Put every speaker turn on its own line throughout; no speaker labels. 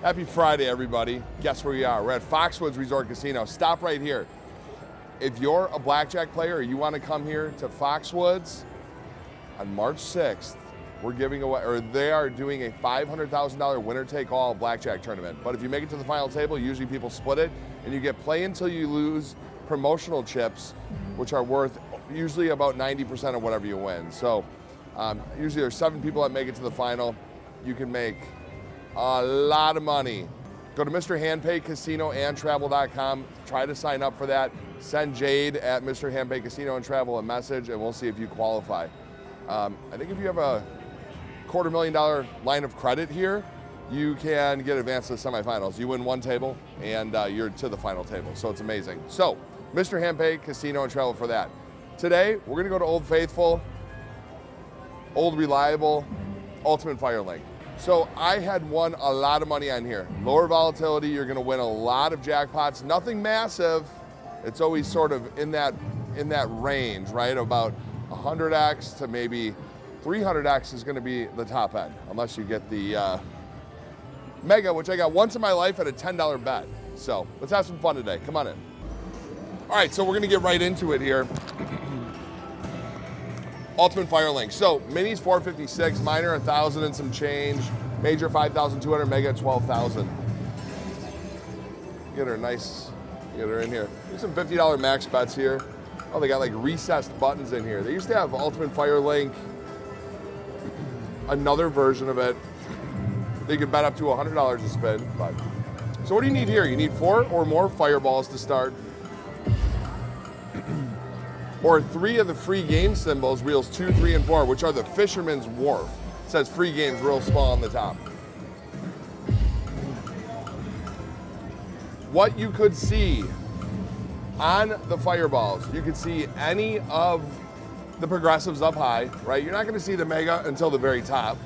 Happy Friday, everybody. Guess where we are? We're at Foxwoods Resort Casino. Stop right here. If you're a blackjack player or you want to come here to Foxwoods on March 6th, we're giving away, or they are doing a $500,000 winner-take-all blackjack tournament. But if you make it to the final table, usually people split it, and you get play until you lose promotional chips, which are worth usually about 90% of whatever you win. So usually there's 7 people that make it to the final. You can make a lot of money. Go to mr.handpay casinoandtravel.com. Try to sign up for that. Send Jade at mr.handpay casino and travel a message, and we'll see if you qualify. I think if you have a $250,000 line of credit here, you can get advanced to the semifinals. You win one table, and you're to the final table. So it's amazing. So, Mr. Handpay Casino and Travel for that. Today, we're going to go to Old Faithful, Old Reliable, Ultimate Firelink. So I had won a lot of money on here. Lower volatility, you're gonna win a lot of jackpots. Nothing massive. It's always sort of in that range, right? About 100x to maybe 300x is gonna be the top end, unless you get the mega, which I got once in my life at a $10 bet. So let's have some fun today. Come on in. All right, so we're gonna get right into it here. Ultimate Firelink. So minis 456, minor 1,000 and some change, major 5,200, mega 12,000. Get her nice, get her in here. There's some $50 max bets here. Oh, they got like recessed buttons in here. They used to have Ultimate Firelink, another version of it. They could bet up to $100 a spin. But so what do you need here? You need 4 or more fireballs to start, or 3 of the free game symbols, reels 2, 3, and 4, which are the Fisherman's Wharf. It says free games real small on the top. What you could see on the fireballs, you could see any of the progressives up high, right? You're not gonna see the mega until the very top.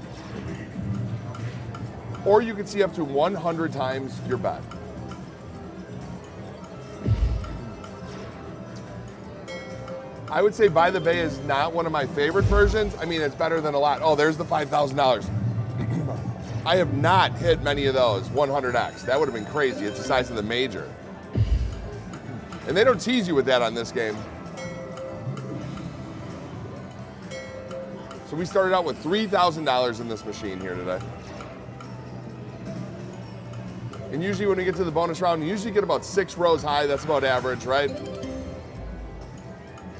Or you could see up to 100 times your bet. I would say By the Bay is not one of my favorite versions. I mean, it's better than a lot. Oh, there's the $5,000. I have not hit many of those 100x. That would have been crazy. It's the size of the major. And they don't tease you with that on this game. So we started out with $3,000 in this machine here today. And usually when we get to the bonus round, you usually get about 6 rows high. That's about average, right?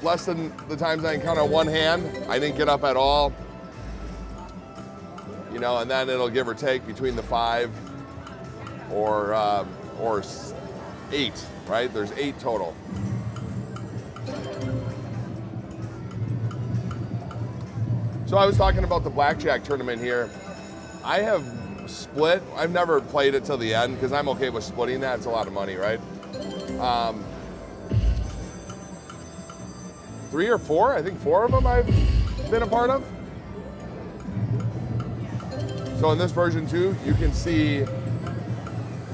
Less than the times I can count on one hand. I didn't get up at all. You know, and then it'll give or take between the 5 or 8, right? There's 8 total. So I was talking about the blackjack tournament here. I have split. I've never played it till the end because I'm okay with splitting that. It's a lot of money, right? 3 or 4, I think 4 of them I've been a part of. So in this version too, you can see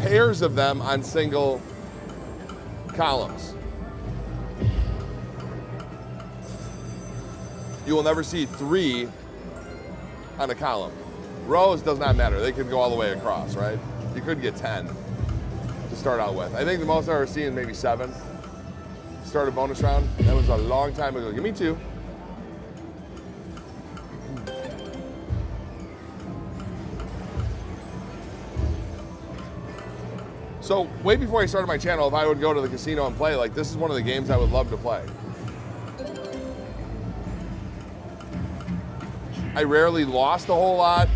pairs of them on single columns. You will never see 3 on a column. Rows does not matter. They could go all the way across, right? You could get 10 to start out with. I think the most I've ever seen is maybe 7. Start a bonus round. That was a long time ago. Give me 2. So way before I started my channel, if I would go to the casino and play, like this is one of the games I would love to play. I rarely lost a whole lot.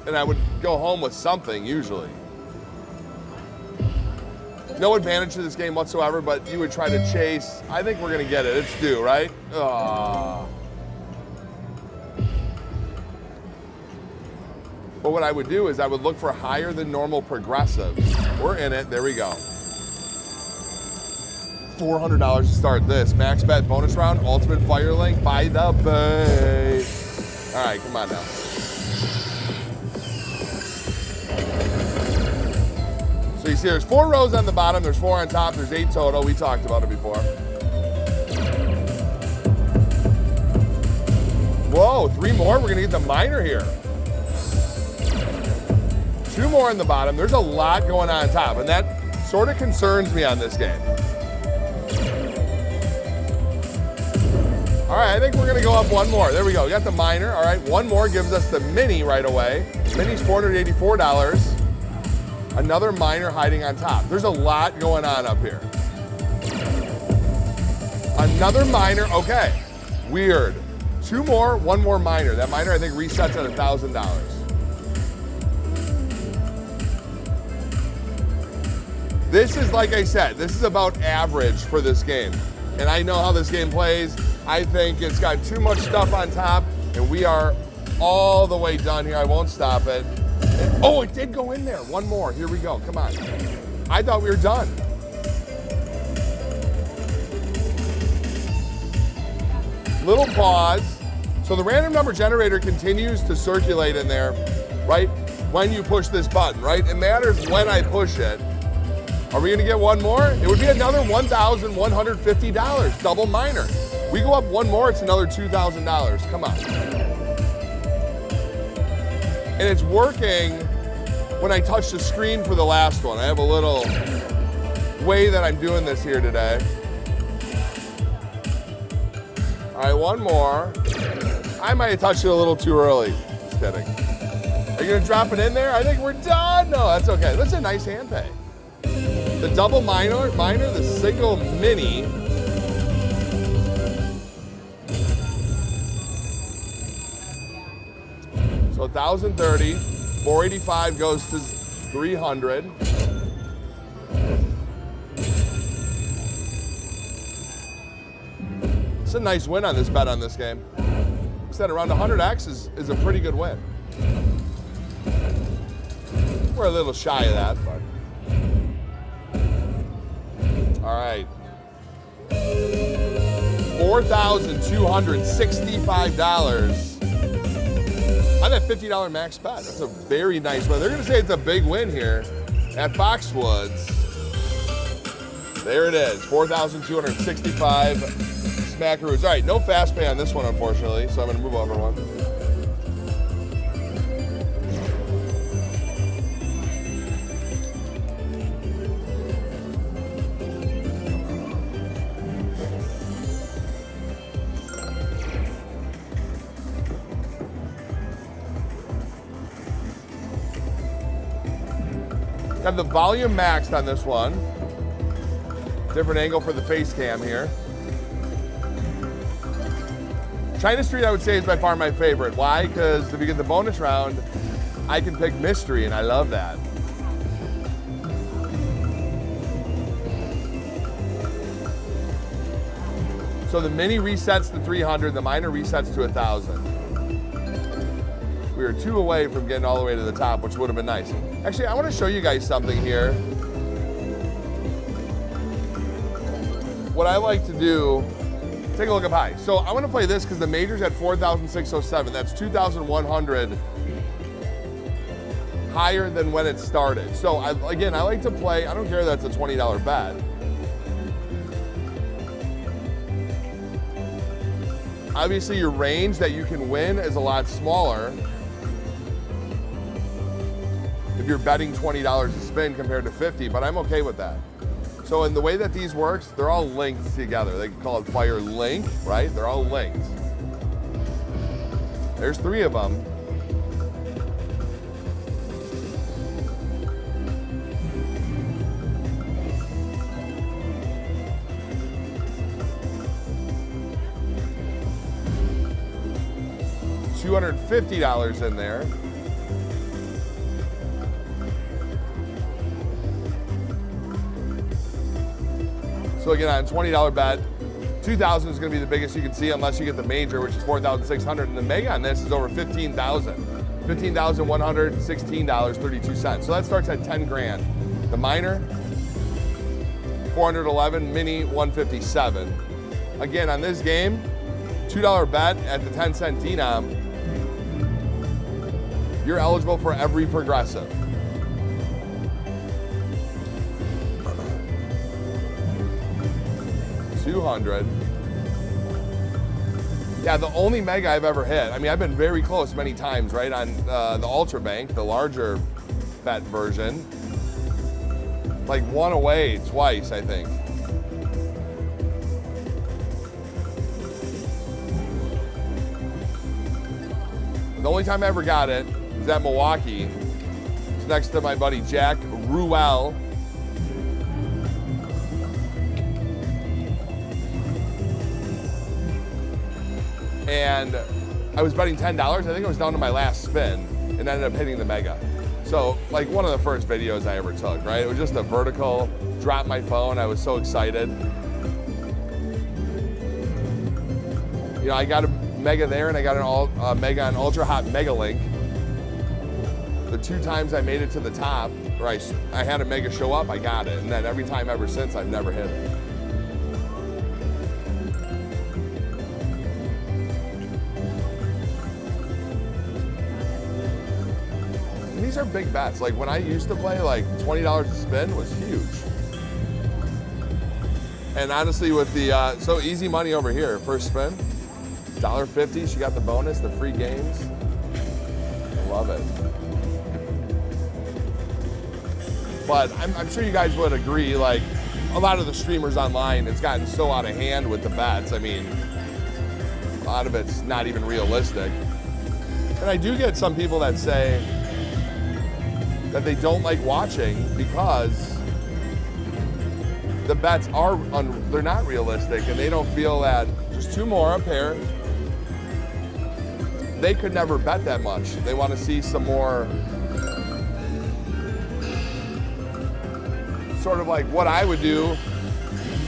And I would go home with something, usually. No advantage to this game whatsoever, but you would try to chase. I think we're gonna get it. It's due, right? But what I would do is I would look for higher than normal progressives. We're in it, there we go. $400 to start this. Max bet bonus round, Ultimate Firelink, By the Bay. All right, come on now. So you see there's 4 rows on the bottom, there's 4 on top, there's 8 total. We talked about it before. go. 3 more, we're gonna get the minor here. 2 more on the bottom. There's a lot going on top, and that sort of concerns me on this game. All right, I think we're gonna go up 1 more. There we go, we got the minor. All right, 1 more gives us the mini right away. Mini's $484. Another minor hiding on top. There's a lot going on up here. Another minor, okay. Weird. 2 more, 1 more minor. That minor I think resets at $1,000. This is, like I said, this is about average for this game. And I know how this game plays. I think it's got too much stuff on top, and we are all the way done here. I won't stop it. Oh, it did go in there. 1 more, here we go, come on. I thought we were done. Little pause. So the random number generator continues to circulate in there, right? When you push this button, right? It matters when I push it. Are we gonna get 1 more? It would be another $1,150, double minor. We go up 1 more, it's another $2,000, come on. And it's working when I touch the screen for the last one. I have a little way that I'm doing this here today. All right, 1 more. I might have touched it a little too early. Just kidding. Are you gonna drop it in there? I think we're done. No, that's okay. That's a nice hand pay. The double minor, the single mini. So 1,030, 485 goes to 300. It's a nice win on this bet on this game. I said around 100x is a pretty good win. We're a little shy of that, but. All right. $4,265 on that $50 max bet. That's a very nice win. They're gonna say it's a big win here at Foxwoods. There it is, 4,265 smackaroos. All right, no fast pay on this one, unfortunately, so I'm gonna move over one. Got the volume maxed on this one. Different angle for the face cam here. China Street, I would say, is by far my favorite. Why? Because if you get the bonus round, I can pick mystery, and I love that. So the mini resets to 300, the minor resets to 1,000. We were 2 away from getting all the way to the top, which would have been nice. Actually, I want to show you guys something here. What I like to do, take a look up high. So I want to play this because the major's at 4,607. That's 2,100 higher than when it started. So again, I like to play, I don't care if that's a $20 bet. Obviously your range that you can win is a lot smaller if you're betting $20 a spin compared to 50, but I'm okay with that. So in the way that these works, they're all linked together. They call it Fire Link, right? They're all linked. There's 3 of them. $250 in there. So again, on a $20 bet, 2,000 is going to be the biggest you can see unless you get the major, which is 4,600, and the mega on this is over 15,000. $15,116.32. So that starts at 10 grand. The minor, 411, mini 157. Again, on this game, $2 bet at the 10-cent denom, you're eligible for every progressive. $200. Yeah, the only mega I've ever hit. I mean, I've been very close many times, right? On the Ultra Bank, the larger bet version. Like one away twice, I think. The only time I ever got it was at Milwaukee. It's next to my buddy Jack Ruel. And I was betting $10. I think it was down to my last spin and ended up hitting the mega. So like one of the first videos I ever took, right? It was just a vertical, dropped my phone. I was so excited. You know, I got a mega there and I got a mega on Ultra Hot Mega Link. The 2 times I made it to the top, or I had a mega show up, I got it. And then every time ever since, I've never hit it. And these are big bets. Like when I used to play, like $20 a spin was huge. And honestly, with the, so easy money over here, first spin, $1.50, she got the bonus, the free games. I love it. But I'm sure you guys would agree, like a lot of the streamers online, it's gotten so out of hand with the bets. I mean, a lot of it's not even realistic. And I do get some people that say that they don't like watching because the bets are, they're not realistic and they don't feel that just 2 more a pair, they could never bet that much. They want to see some more, sort of like what I would do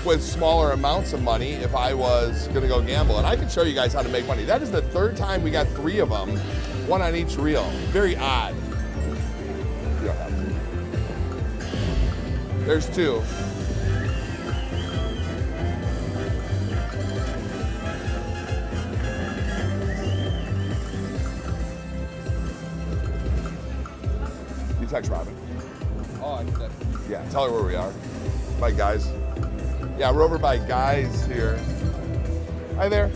with smaller amounts of money if I was gonna go gamble. And I can show you guys how to make money. That is the 3rd time we got 3 of them, 1 on each reel. Very odd. You don't have to. There's 2. You text Robin.
Oh, I did that.
Yeah, tell her where we are. By Guys. Yeah, we're over by Guys here. Hi there.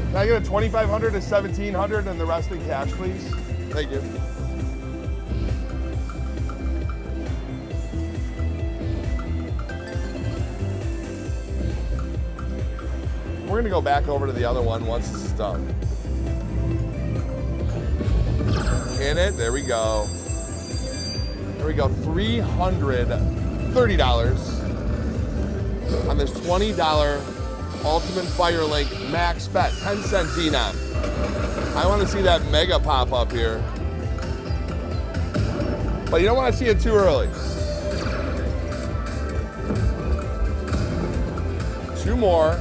Can I get a $2,500 to $1,700 and the rest in cash, please? Thank you. We're gonna go back over to the other one once this is done. In it, there we go. There we go, $330 on this $20 Ultimate Firelink max bet, 10-cent denom. I want to see that mega pop up here. But you don't want to see it too early. 2 more.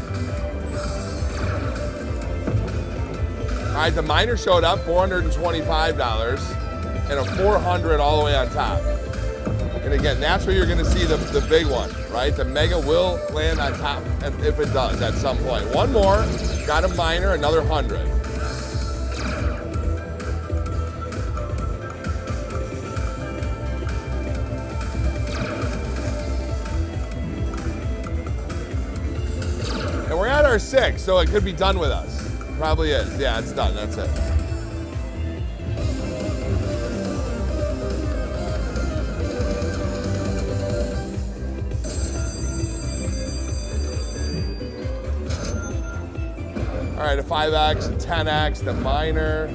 All right, the minor showed up, $425, and a $400 all the way on top. And again, that's where you're gonna see the big one, right? The mega will land on top if it does at some point. 1 more, got a minor, another 100. And we're at our 6, so it could be done with us. Probably is. Yeah, it's done. That's it. All right, a 5X, a 10X, the minor.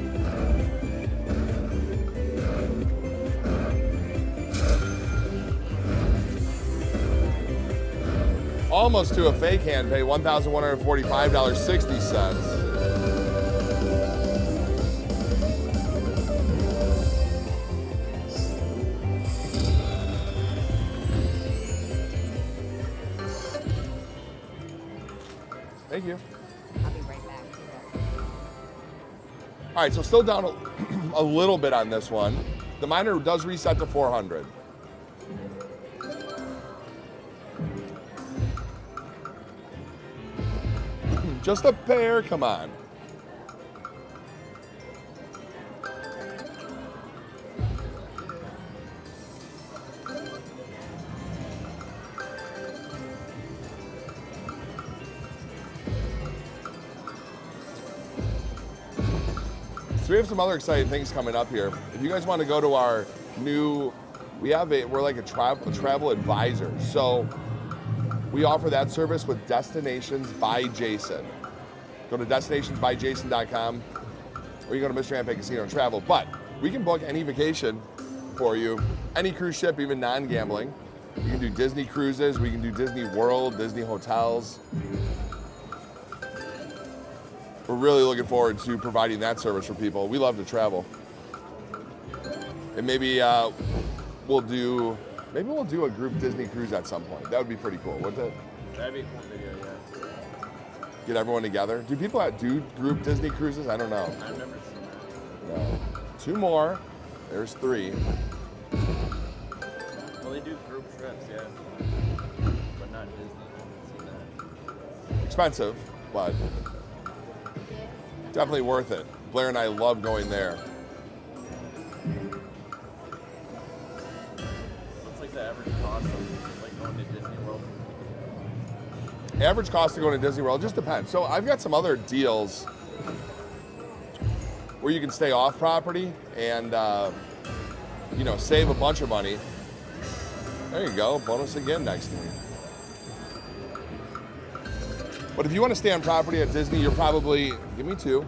Almost to a fake hand pay, $1,145.60. Thank you.
I'll be right back.
All right, so still down a little bit on this one. The minor does reset to 400. Just a pair, come on. So we have some other exciting things coming up here. If you guys want to go to our new, we're like a travel advisor. So we offer that service with Destinations by Jason. Go to destinationsbyjason.com or you go to Mr. Handpay Casino and Travel. But we can book any vacation for you, any cruise ship, even non-gambling. You can do Disney cruises, we can do Disney World, Disney hotels. We're really looking forward to providing that service for people. We love to travel. And maybe we'll do a group Disney cruise at some point. That would be pretty cool, wouldn't it?
That'd be a cool video, yeah.
Get everyone together. Do people do group Disney cruises? I don't know.
I've never seen that.
No. 2 more. There's 3.
Well, they do group trips, yeah. But not Disney. I haven't seen that.
Expensive, but definitely worth it. Blair and I love going there.
What's like the average cost of like going to Disney World?
Average cost of going to Disney World just depends. So I've got some other deals where you can stay off property and save a bunch of money. There you go, bonus again next to me. But if you want to stay on property at Disney, you're probably, give me 2.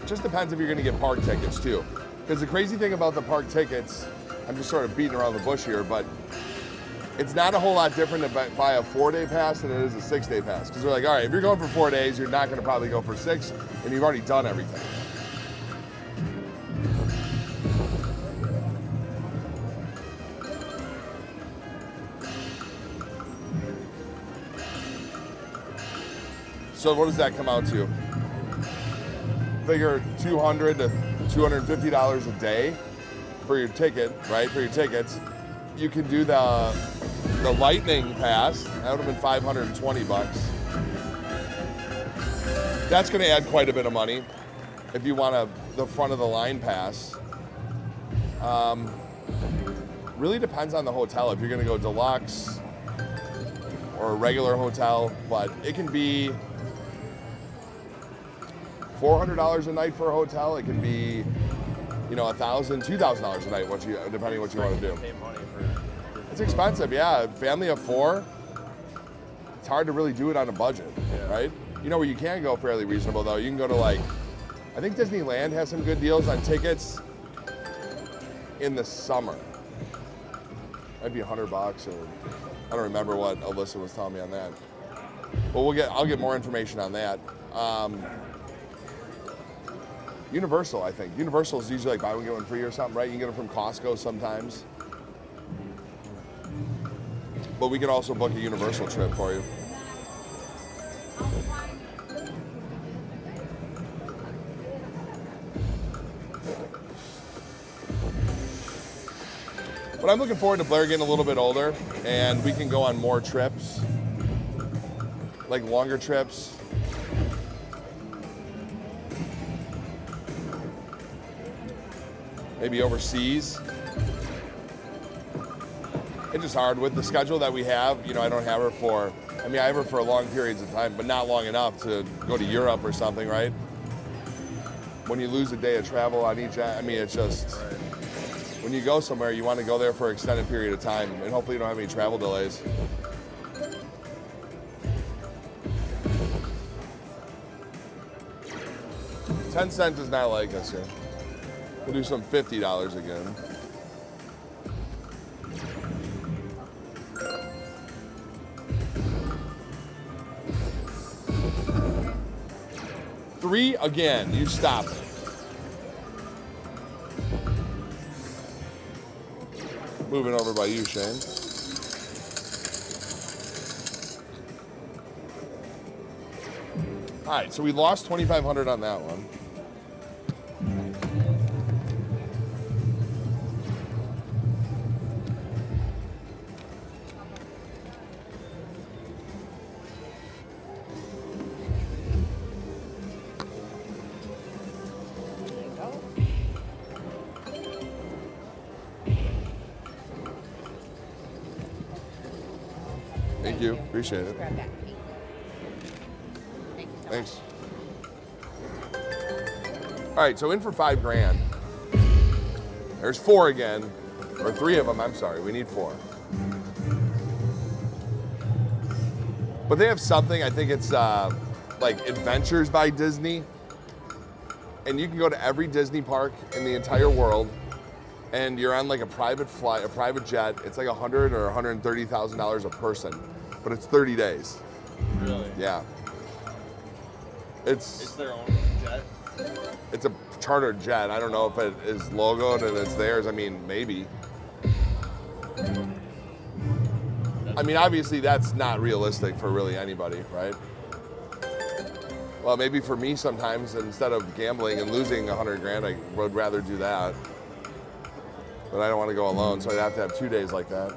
It just depends if you're going to get park tickets too. Because the crazy thing about the park tickets, I'm just sort of beating around the bush here, but it's not a whole lot different to buy a 4-day pass than it is a 6-day pass. Because they're like, all right, if you're going for 4 days, you're not going to probably go for 6, and you've already done everything. So what does that come out to? Figure $200 to $250 a day for your ticket, right? For your tickets. You can do the Lightning Pass. That would have been $520. That's going to add quite a bit of money if you want the front of the line pass. Really depends on the hotel. If you're going to go deluxe or a regular hotel, but it can be $400 a night for a hotel. It can be, $1,000, $2,000 a night, depending on what you want to do. It's expensive, yeah. Family of 4, it's hard to really do it on a budget, right? Where you can go fairly reasonable though. You can go to I think Disneyland has some good deals on tickets in the summer. Might be $100 or I don't remember what Alyssa was telling me on that. But I'll get more information on that. Universal, I think. Universal is usually buy one, get one free or something, right? You can get them from Costco sometimes. But we can also book a Universal trip for you. But I'm looking forward to Blair getting a little bit older and we can go on more trips, like longer trips. Maybe overseas. It's just hard with the schedule that we have. I don't have her for, I have her for long periods of time, but not long enough to go to Europe or something, right? When you lose a day of travel on each, it's just, when you go somewhere, you want to go there for an extended period of time, and hopefully you don't have any travel delays. $0.10 does not like us here. We'll do some $50 again. $3 again, you stop it. Moving over by you, Shane. All right, so we lost $2,500 on that one. Thank you. Appreciate it.
Grab that. Thank you so
Thanks.
much.
All right, so in for 5 grand. There's 4 again, or 3 of them, I'm sorry, we need 4. But they have something, I think it's like Adventures by Disney. And you can go to every Disney park in the entire world, and you're on like a private flight, a private jet. It's like $100,000 or $130,000 a person, but it's 30 days.
Really?
Yeah.
It's their own jet?
It's a chartered jet. I don't know if it is logoed and it's theirs. I mean, maybe. I mean, obviously that's not realistic for really anybody, right? Well, maybe for me sometimes, instead of gambling and losing 100 grand, I would rather do that. But I don't want to go alone, so I'd have to have 2 days like that.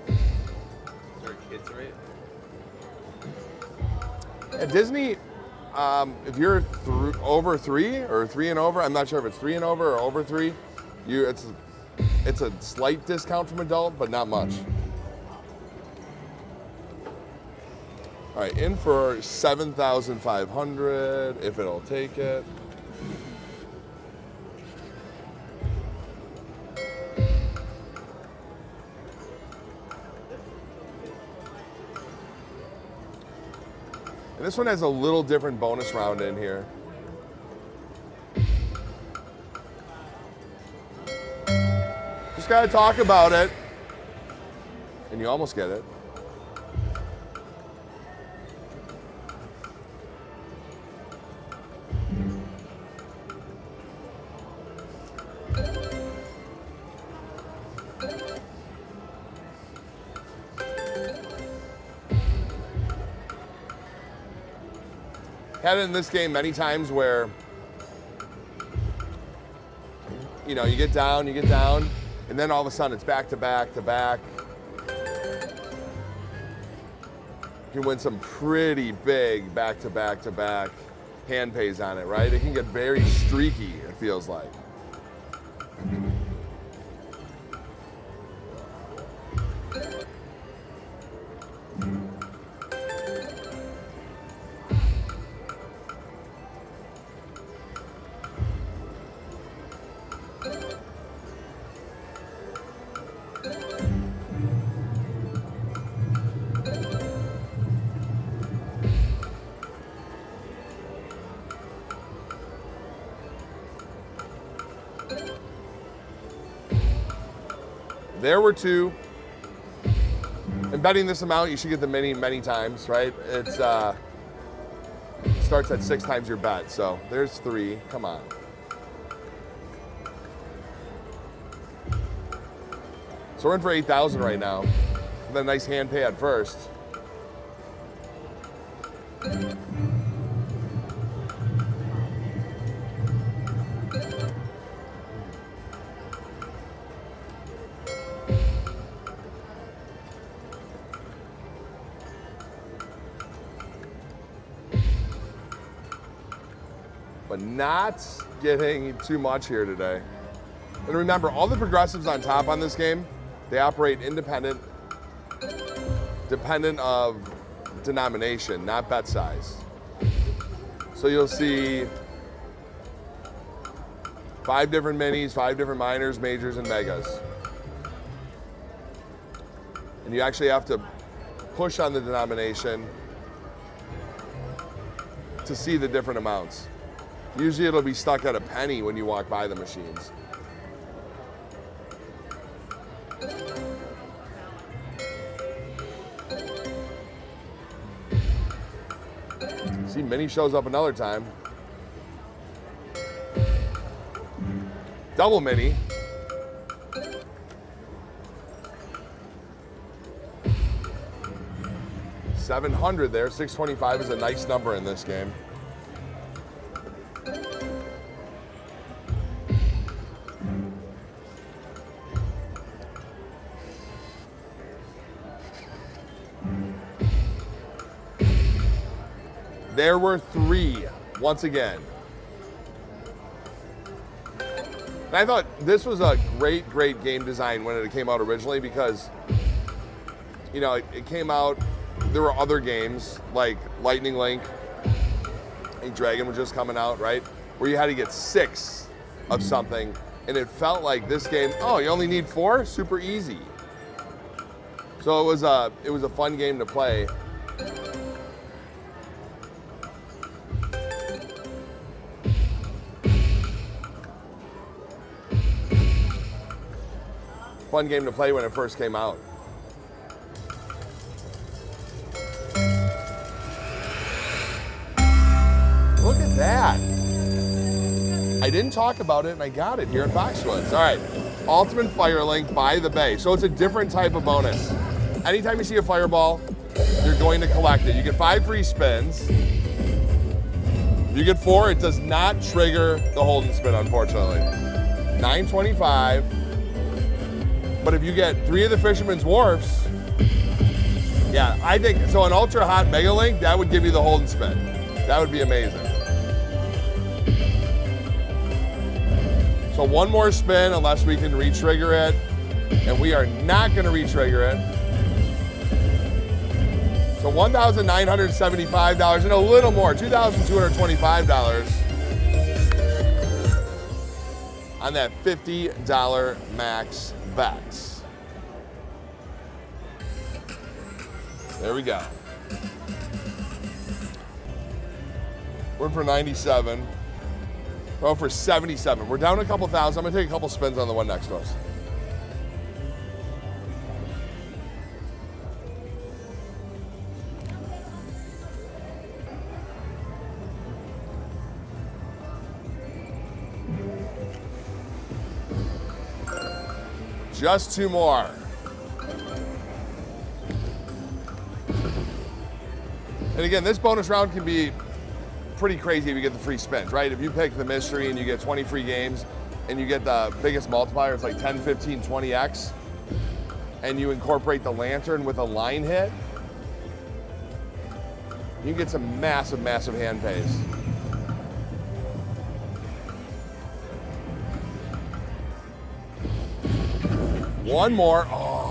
Is there a kids rate?
At Disney, if you're over 3 or 3 and over, I'm not sure if it's 3 and over or over 3, it's a slight discount from adult, but not much. All right, in for 7,500, if it'll take it. And this one has a little different bonus round in here. Just gotta talk about it. And you almost get it. Had it in this game many times where, you know, you get down, and then all of a sudden it's back to back to back. You can win some pretty big back to back to back hand pays on it, right? It can get very streaky, it feels like. There were 2. And betting this amount, you should get the mini many times, right? It starts at 6 times your bet. So there's 3. Come on. So we're in for 8,000 right now. With a nice hand pay at first. But not getting too much here today. And remember, all the progressives on top on this game, they operate independent, dependent of denomination, not bet size. So you'll see 5 different minis, 5 different minors, majors, and megas. And you actually have to push on the denomination to see the different amounts. Usually it'll be stuck at a penny when you walk by the machines. See, mini shows up another time. Double mini. $700 there. 625 is a nice number in this game. There were 3, once again. And I thought this was a great, great game design when it came out originally because, you know, it came out, there were other games like Lightning Link, I think Dragon was just coming out, right? where you had to get 6 of something, and it felt like this game, oh, you only need 4? Super easy. So it was a fun game to play. Fun game to play when it first came out. Look at that. I didn't talk about it and I got it here at Foxwoods. All right, Ultimate Firelink by the Bay. So it's a different type of bonus. Anytime you see a fireball, you're going to collect it. You get 5 free spins. If you get 4, it does not trigger the hold and spin, unfortunately. $9.25. But if you get 3 of the Fisherman's Wharfs, yeah, I think, so an ultra hot Mega Link, that would give you the hold and spin. That would be amazing. So 1 more spin unless we can re-trigger it. And we are not gonna re-trigger it. So $1,975 and a little more, $2,225 on that $50 max bet. There we go. We're for 97. We're for 77. We're down a couple thousand. I'm gonna take a couple spins on the one next to us. Just 2 more. And again, this bonus round can be pretty crazy if you get the free spins, right? If you pick the mystery and you get 20 free games and you get the biggest multiplier, it's like 10, 15, 20x, and you incorporate the lantern with a line hit, you get some massive, massive hand pays. One more. Oh.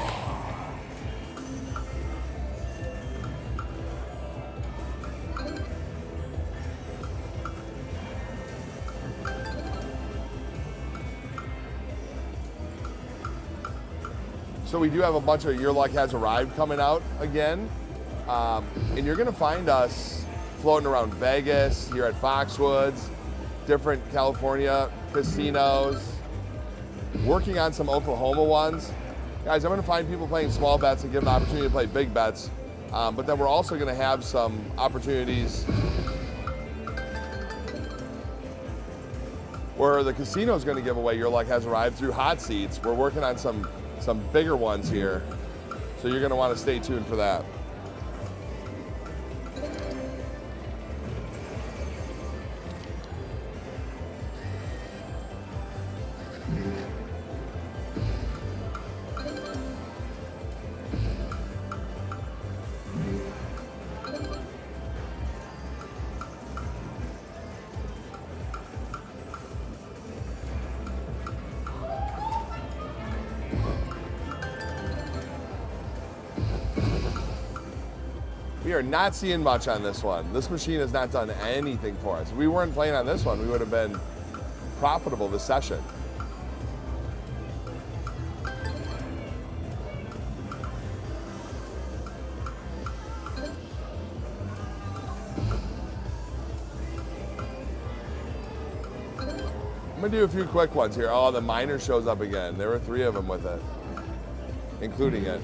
So we do have a bunch of Your Luck Has Arrived coming out again. And you're gonna find us floating around Vegas, here at Foxwoods, different California casinos, working on some Oklahoma ones. Guys, I'm gonna find people playing small bets and give them the opportunity to play big bets. But then we're also gonna have some opportunities where the casino is gonna give away Your Luck Has Arrived through hot seats. We're working on some bigger ones here. So you're gonna wanna stay tuned for that. We are not seeing much on this one. This machine has not done anything for us. If we weren't playing on this one, we would have been profitable this session. I'm gonna do a few quick ones here. Oh, the miner shows up again. There were 3 of them with it, including it.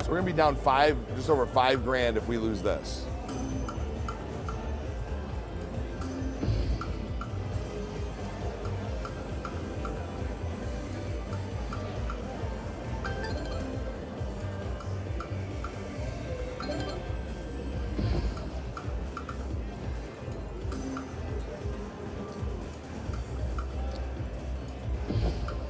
So we're gonna be down just over 5 grand if we lose this.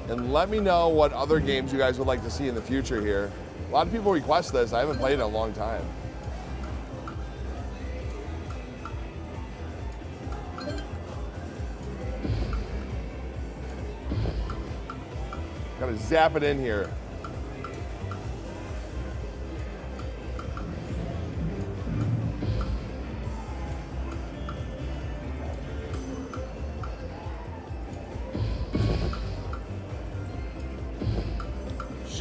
And let me know what other games you guys would like to see in the future here. A lot of people request this. I haven't played it in a long time. Gotta zap it in here.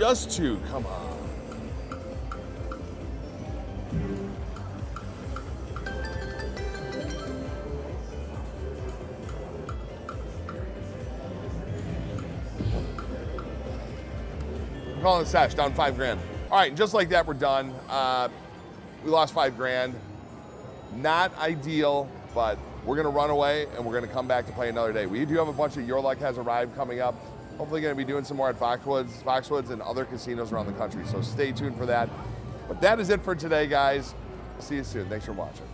Just two, come on. Calling the sesh, down 5 grand. All right, just like that, we're done. We lost 5 grand. Not ideal, but we're gonna run away and we're gonna come back to play another day. We do have a bunch of Your Luck Has Arrived coming up. Hopefully gonna be doing some more at Foxwoods and other casinos around the country, so stay tuned for that. But that is it for today, guys. See you soon. Thanks for watching.